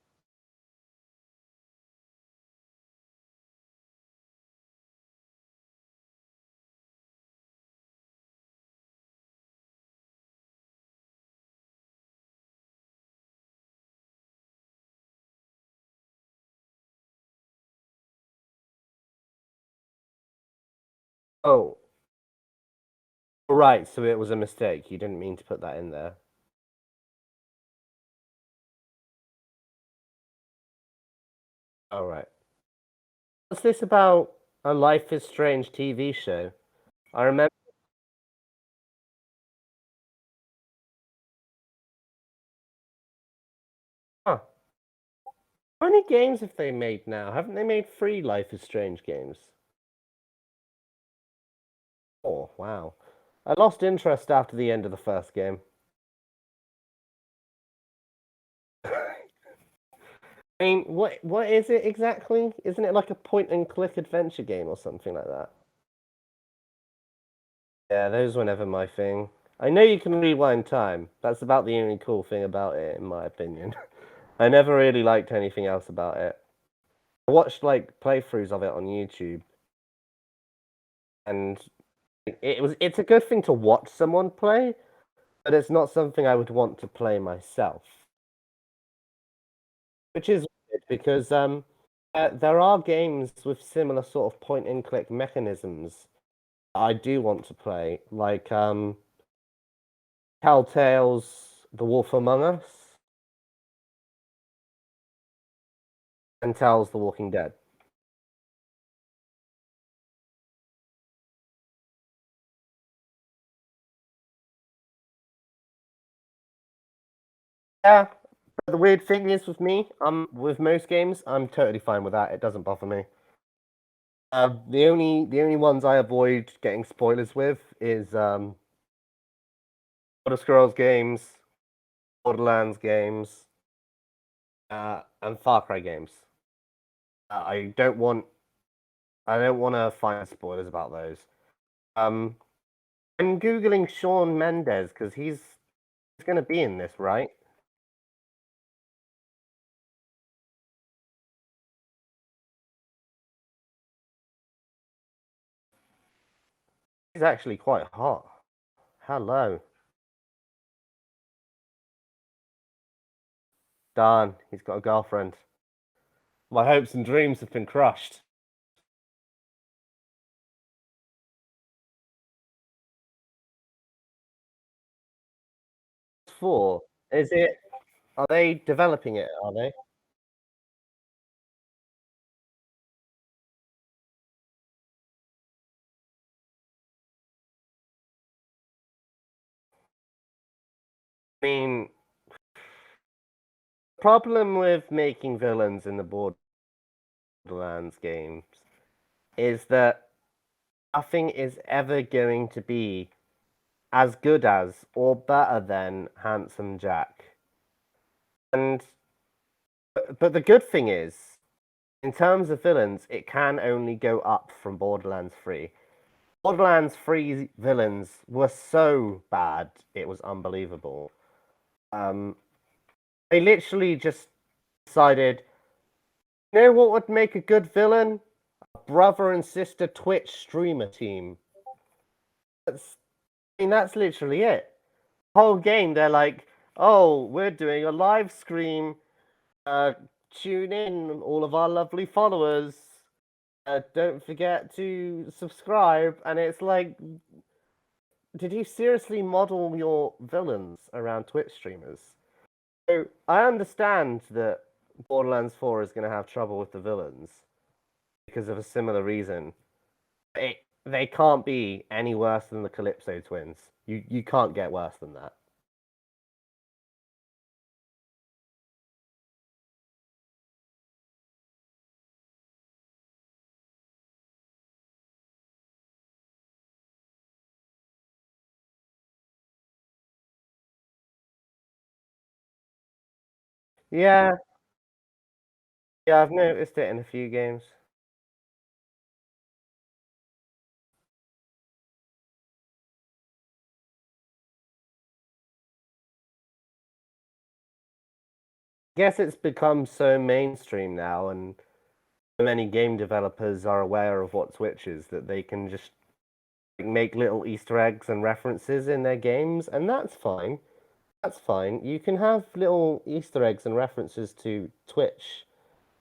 Oh, right. So it was a mistake. You didn't mean to put that in there. All right. What's this about a Life is Strange TV show? I remember. Huh. How many games have they made now? Haven't they made three Life is Strange games? Oh, wow. I lost interest after the end of the first game. I mean, what is it exactly? Isn't it like a point and click adventure game or something like that? Yeah, those were never my thing. I know you can rewind time. That's about the only cool thing about it, in my opinion. I never really liked anything else about it. I watched like playthroughs of it on YouTube, and it's a good thing to watch someone play, but it's not something I would want to play myself. Which is weird because there are games with similar sort of point and click mechanisms I do want to play, like Telltale's The Wolf Among Us and Tell's The Walking Dead. Yeah, but the weird thing is with me, with most games, I'm totally fine with that. It doesn't bother me. The only ones I avoid getting spoilers with is Elder Scrolls games, Borderlands games, and Far Cry games. I don't want to find spoilers about those. Um, I'm googling Shawn Mendes because he's going to be in this, right? He's actually quite hot. Hello, Dan. He's got a girlfriend. My hopes and dreams have been crushed. Four. Is it? Are they developing it? Are they? I mean, problem with making villains in the Borderlands games is that nothing is ever going to be as good as or better than Handsome Jack. And but the good thing is, In terms of villains, it can only go up from Borderlands 3. Borderlands 3 villains were so bad, it was unbelievable. Um, they literally just decided, you know what would make a good villain? A brother and sister Twitch streamer team. That's, I mean, that's literally it. Whole game, they're like, oh, we're doing a live stream. Uh, Tune in, all of our lovely followers. Don't forget to subscribe. And it's like, did you seriously model your villains around Twitch streamers? So I understand that Borderlands 4 is going to have trouble with the villains because of a similar reason. They can't be any worse than the Calypso twins. You can't get worse than that. Yeah, yeah, I've noticed it in a few games. Guess it's become so mainstream now, and so many game developers are aware of what Twitch is that they can just make little Easter eggs and references in their games, and that's fine. That's fine. You can have little Easter eggs and references to Twitch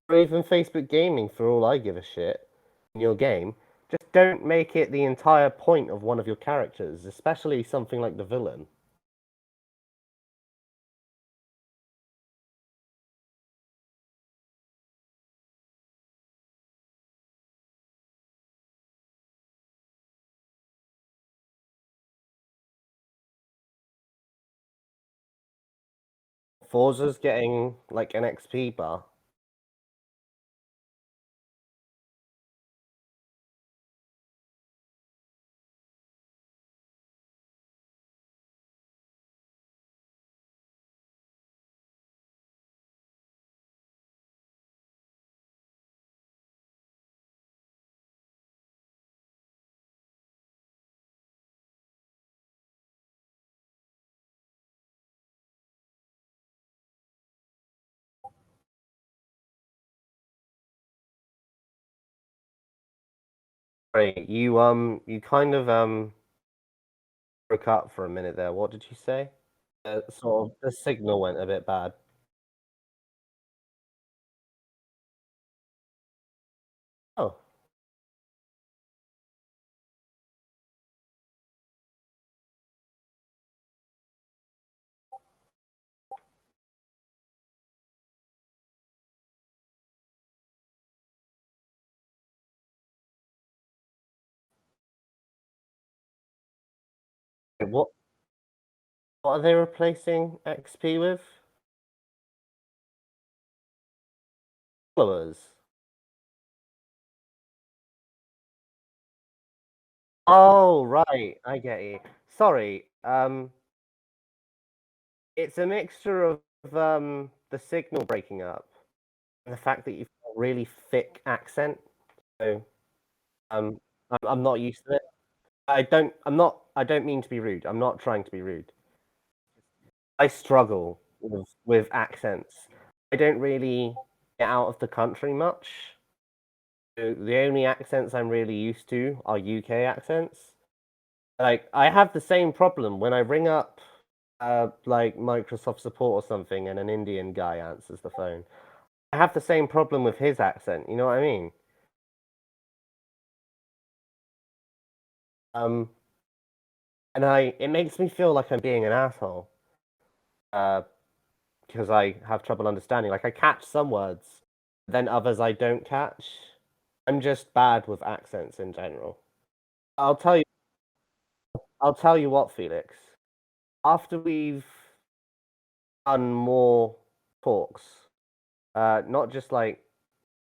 or even Facebook Gaming for all I give a shit in your game. Just don't make it the entire point of one of your characters, especially something like the villain. Forza's getting like an XP bar. Right, you kind of broke up for a minute there. What did you say? Sort of the signal went a bit bad. Oh, what what are they replacing XP with? Followers. Oh, right, I get you. Sorry, it's a mixture of the signal breaking up and the fact that you've got a really thick accent. So I'm not used to it. I don't mean to be rude. I'm not trying to be rude. I struggle with accents. I don't really get out of the country much. So the only accents I'm really used to are UK accents. Like I have the same problem when I ring up like Microsoft support or something and an Indian guy answers the phone. I have the same problem with his accent, you know what I mean? Um and I it makes me feel like I'm being an asshole. Uh because I have trouble understanding. Like I catch some words, then others I don't catch. I'm just bad with accents in general. I'll tell you I'll tell you what, Felix. After we've done more talks, not just like,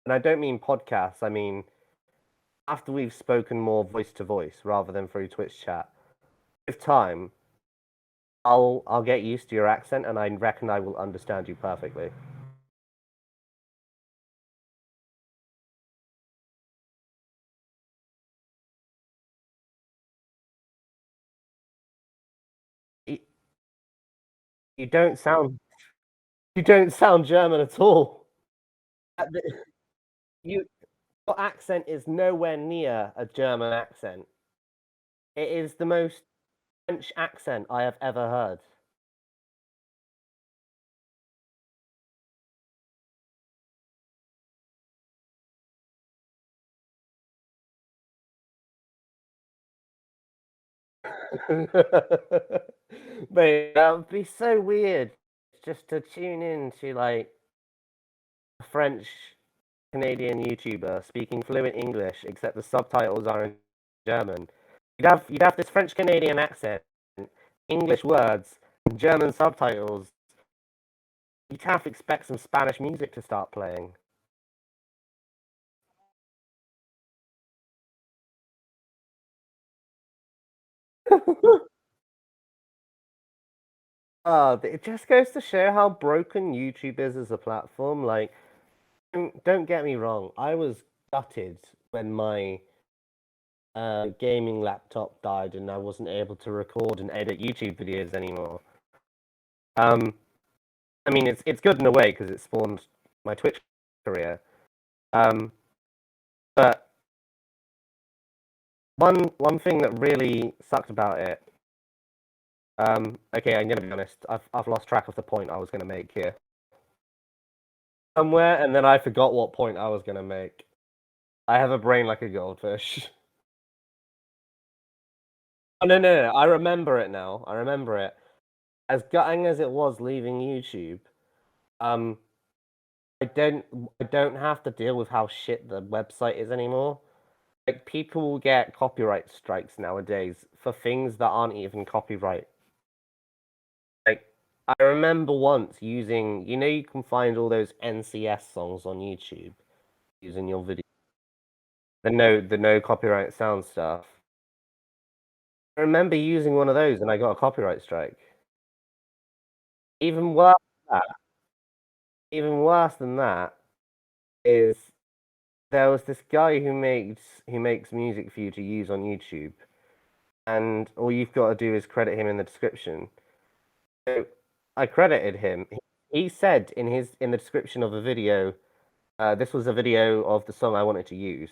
and I don't mean podcasts, I mean after we've spoken more voice to voice rather than through Twitch chat, with time, I'll get used to your accent and I reckon I will understand you perfectly. You don't sound you don't sound German at all. The you your accent is nowhere near a German accent. It is the most French accent I have ever heard. Mate, that would be so weird just to tune in to, like, a French Canadian YouTuber speaking fluent English, except the subtitles are in German. You'd have this French Canadian accent, English words, and German subtitles. You'd have to expect some Spanish music to start playing. It just goes to show how broken YouTube is as a platform. Like, don't get me wrong, I was gutted when my gaming laptop died and I wasn't able to record and edit YouTube videos anymore. Um, I mean, it's good in a way because it spawned my Twitch career. Um, but one thing that really sucked about it. Okay, I'm gonna be honest. I've lost track of the point I was gonna make here somewhere, and then I forgot what point I was gonna make. I have a brain like a goldfish. Oh no! I remember it now. I remember it. As gutting as it was leaving YouTube, um, I don't I don't have to deal with how shit the website is anymore. Like people will get copyright strikes nowadays for things that aren't even copyright. Like I remember once using, you can find all those NCS songs on YouTube using your video. The no copyright sound stuff. I remember using one of those and I got a copyright strike. Even worse than that, even worse than that is there was this guy who makes music for you to use on YouTube, and all you've got to do is credit him in the description. So I credited him. He said in the description of the video, this was a video of the song I wanted to use,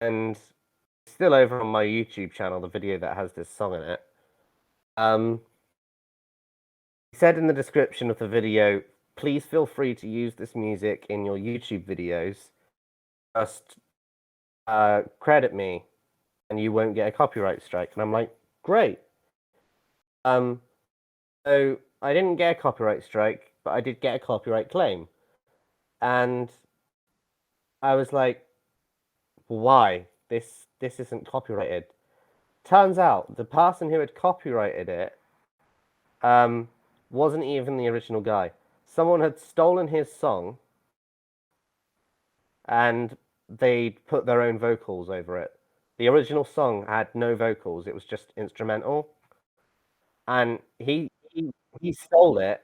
and it's still over on my YouTube channel, the video that has this song in it. Um, he said in the description of the video, please feel free to use this music in your YouTube videos. Just credit me, and you won't get a copyright strike. And I'm like, great. Um, so I didn't get a copyright strike, but I did get a copyright claim. And I was like, why? This isn't copyrighted. Turns out the person who had copyrighted it um, wasn't even the original guy. Someone had stolen his song and they'd put their own vocals over it. The original song had no vocals, it was just instrumental. And he stole it,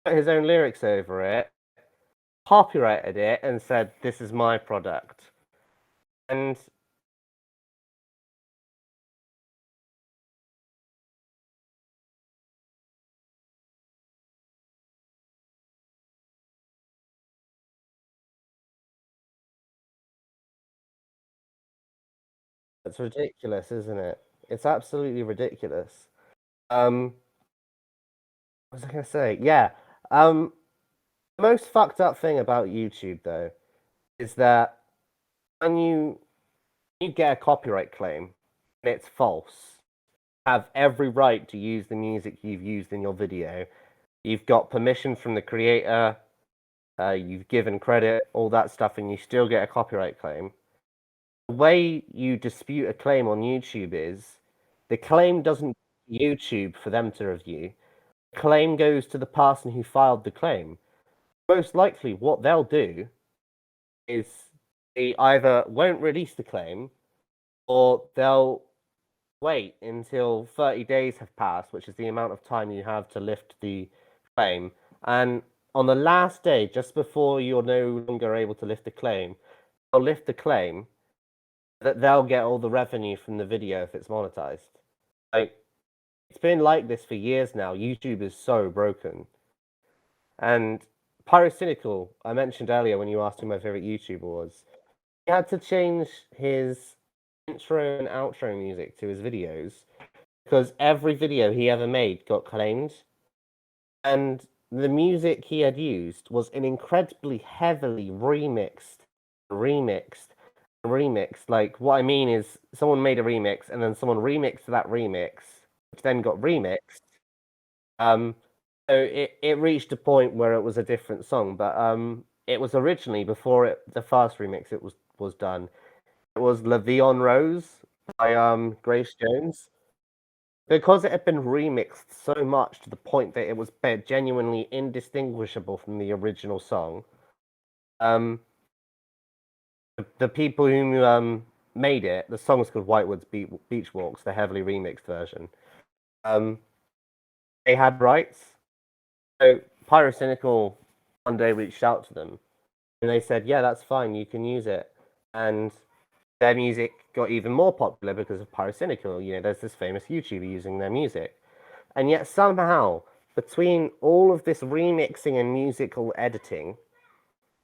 put his own lyrics over it, copyrighted it, and said, "This is my product." And it's ridiculous, isn't it? It's absolutely ridiculous. Um, what was I gonna say? Yeah. Um, the most fucked up thing about YouTube though is that when you get a copyright claim and it's false, you have every right to use the music you've used in your video. You've got permission from the creator, you've given credit, all that stuff, and you still get a copyright claim. The way you dispute a claim on YouTube is the claim doesn't go to YouTube for them to review. The claim goes to the person who filed the claim. Most likely, what they'll do is they either won't release the claim or they'll wait until 30 days have passed, which is the amount of time you have to lift the claim. And on the last day, just before you're no longer able to lift the claim, they'll lift the claim that they'll get all the revenue from the video if it's monetized. Like, it's been like this for years now. YouTube is so broken. And Pyrocynical, I mentioned earlier when you asked who my favorite YouTuber was, he had to change his intro and outro music to his videos because every video he ever made got claimed. And the music he had used was an incredibly heavily remixed. Like, what I mean is, someone made a remix, and then someone remixed that remix, which then got remixed. Um, so it reached a point where it was a different song, but it was originally before the first remix it was done. It was La Vie en Rose by Grace Jones. Because it had been remixed so much to the point that it was genuinely indistinguishable from the original song, um, the people who made it, the song's called Whitewoods Beach Walks, the heavily remixed version. Um, they had rights, so Pyrocynical one day reached out to them, and they said, "Yeah, that's fine, you can use it." And their music got even more popular because of Pyrocynical. You know, there's this famous YouTuber using their music. And yet somehow, between all of this remixing and musical editing,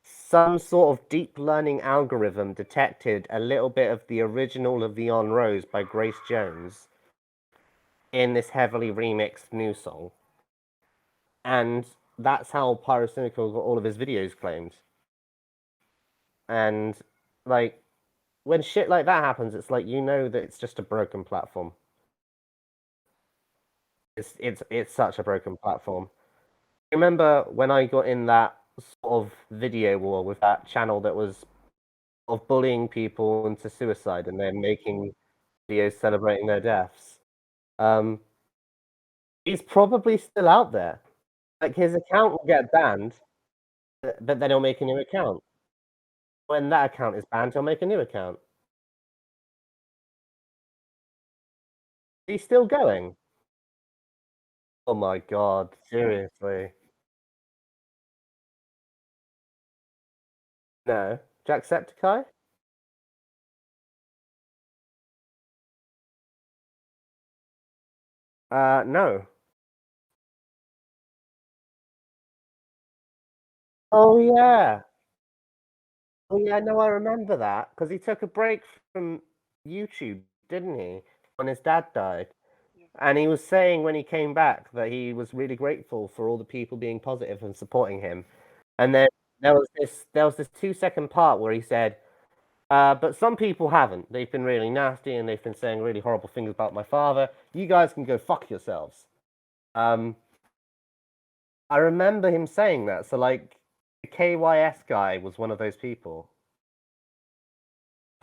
some sort of deep learning algorithm detected a little bit of the original La Vie en Rose by Grace Jones in this heavily remixed new song. And that's how Pyrocynical got all of his videos claimed. And, like, when shit like that happens, it's like, you know that it's just a broken platform. It's such a broken platform. Remember when I got in that sort of video war with that channel that was of bullying people into suicide and then making videos celebrating their deaths? Um, he's probably still out there. Like, his account will get banned, but then he'll make a new account. When that account is banned, he'll make a new account. He's still going. Oh my god, seriously. No. Jacksepticeye? No. Oh yeah. Oh yeah, no, I remember that because he took a break from YouTube, didn't he? When his dad died. And he was saying when he came back that he was really grateful for all the people being positive and supporting him. And then there was this 2-second part where he said, but some people haven't. They've been really nasty and they've been saying really horrible things about my father. You guys can go fuck yourselves. Um, I remember him saying that. So like the KYS guy was one of those people.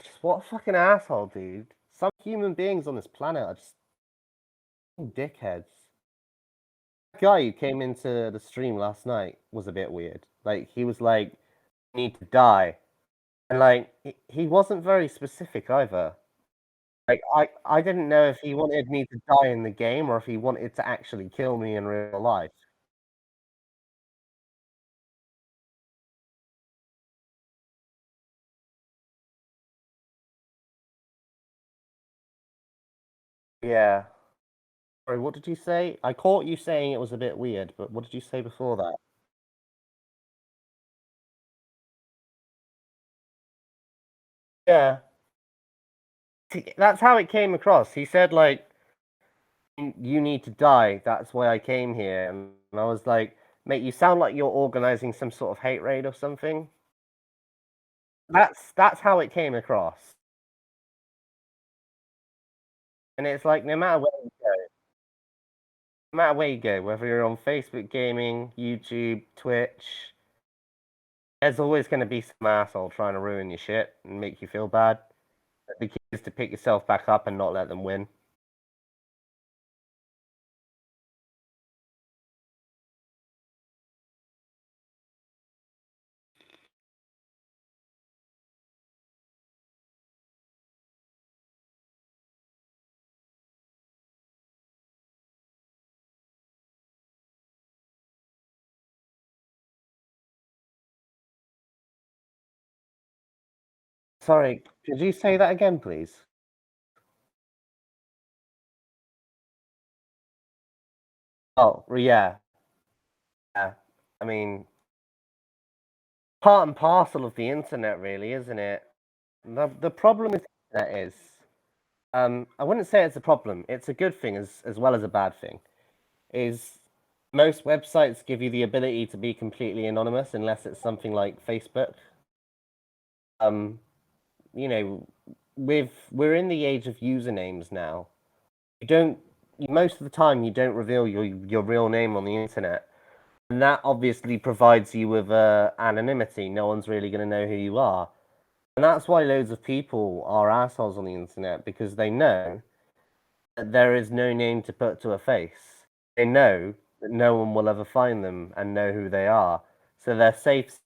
Just what a fucking asshole, dude. Some human beings on this planet are just dickheads. The guy who came into the stream last night was a bit weird. Like he was like, "Need to die," and like he wasn't very specific either. Like I didn't know if he wanted me to die in the game or if he wanted to actually kill me in real life. Yeah. Sorry, what did you say? I caught you saying it was a bit weird, but what did you say before that? Yeah. That's how it came across. He said like, "You need to die. That's why I came here." And I was like, "Mate, you sound like you're organizing some sort of hate raid or something." That's how it came across. And it's like no matter where you go, whether you're on Facebook gaming, YouTube, Twitch, there's always going to be some asshole trying to ruin your shit and make you feel bad. The key is to pick yourself back up and not let them win. Sorry, could you say that again, please? Oh, yeah, yeah. I mean, part and parcel of the internet, really, isn't it? The problem with the internet is, I wouldn't say it's a problem. It's a good thing as well as a bad thing. Is most websites give you the ability to be completely anonymous unless it's something like Facebook. Um, you know, we're in the age of usernames now. You don't most of the time you don't reveal your real name on the internet, and that obviously provides you with anonymity. No one's really going to know who you are, and that's why loads of people are assholes on the internet because they know that there is no name to put to a face. They know that no one will ever find them and know who they are, so they're safe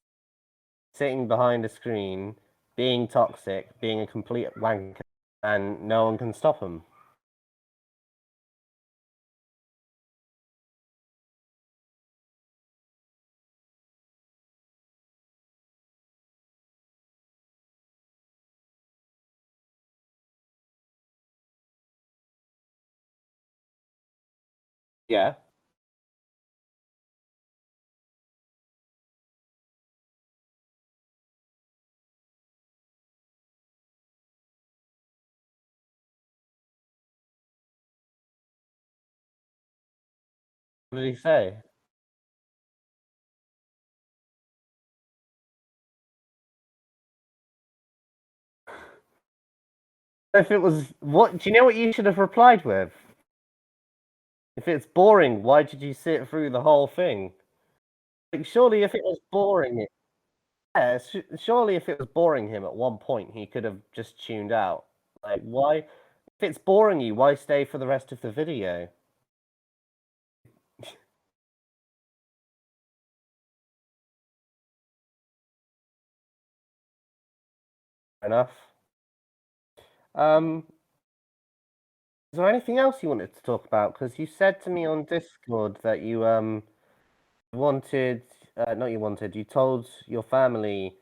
sitting behind a screen, being toxic, being a complete wanker, and no one can stop them. Yeah. What did he say? If it was what do you know what you should have replied with? If it's boring, why did you sit through the whole thing? Like, surely if it was boring, yeah, surely if it was boring him at one point, he could have just tuned out. Like, why? If it's boring you, why stay for the rest of the video? Enough. Um, is there anything else you wanted to talk about? Because you said to me on Discord that you wanted, not you wanted, you told your family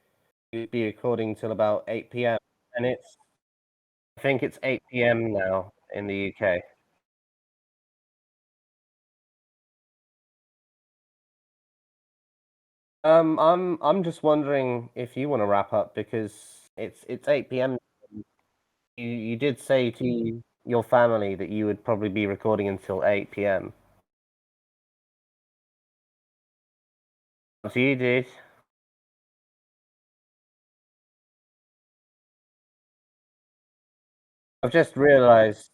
you'd be recording till about 8 p.m. and I think it's 8 p.m. now in the UK. I'm just wondering if you want to wrap up because it's 8 p.m. You did say to your family that you would probably be recording until 8 p.m. So you did. I've just realized.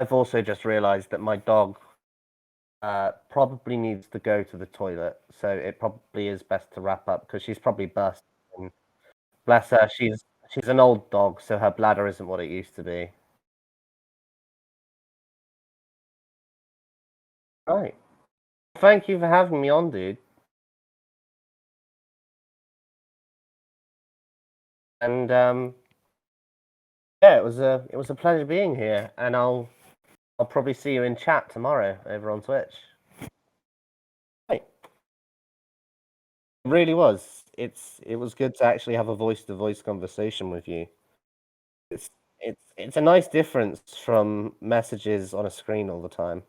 I've also just realized that my dog probably needs to go to the toilet, so it probably is best to wrap up because she's probably bursting. Bless her, she's an old dog, so her bladder isn't what it used to be. Right. Thank you for having me on, dude. And yeah, it was a pleasure being here, and I'll probably see you in chat tomorrow over on Twitch. Right. It really was. It was good to actually have a voice-to-voice conversation with you. It's a nice difference from messages on a screen all the time.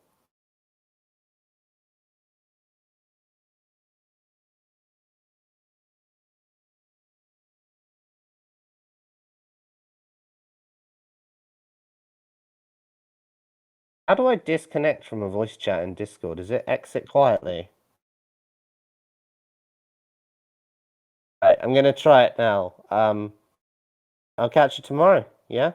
How do I disconnect from a voice chat in Discord? Is it exit quietly? Right, I'm gonna try it now. I'll catch you tomorrow. Yeah.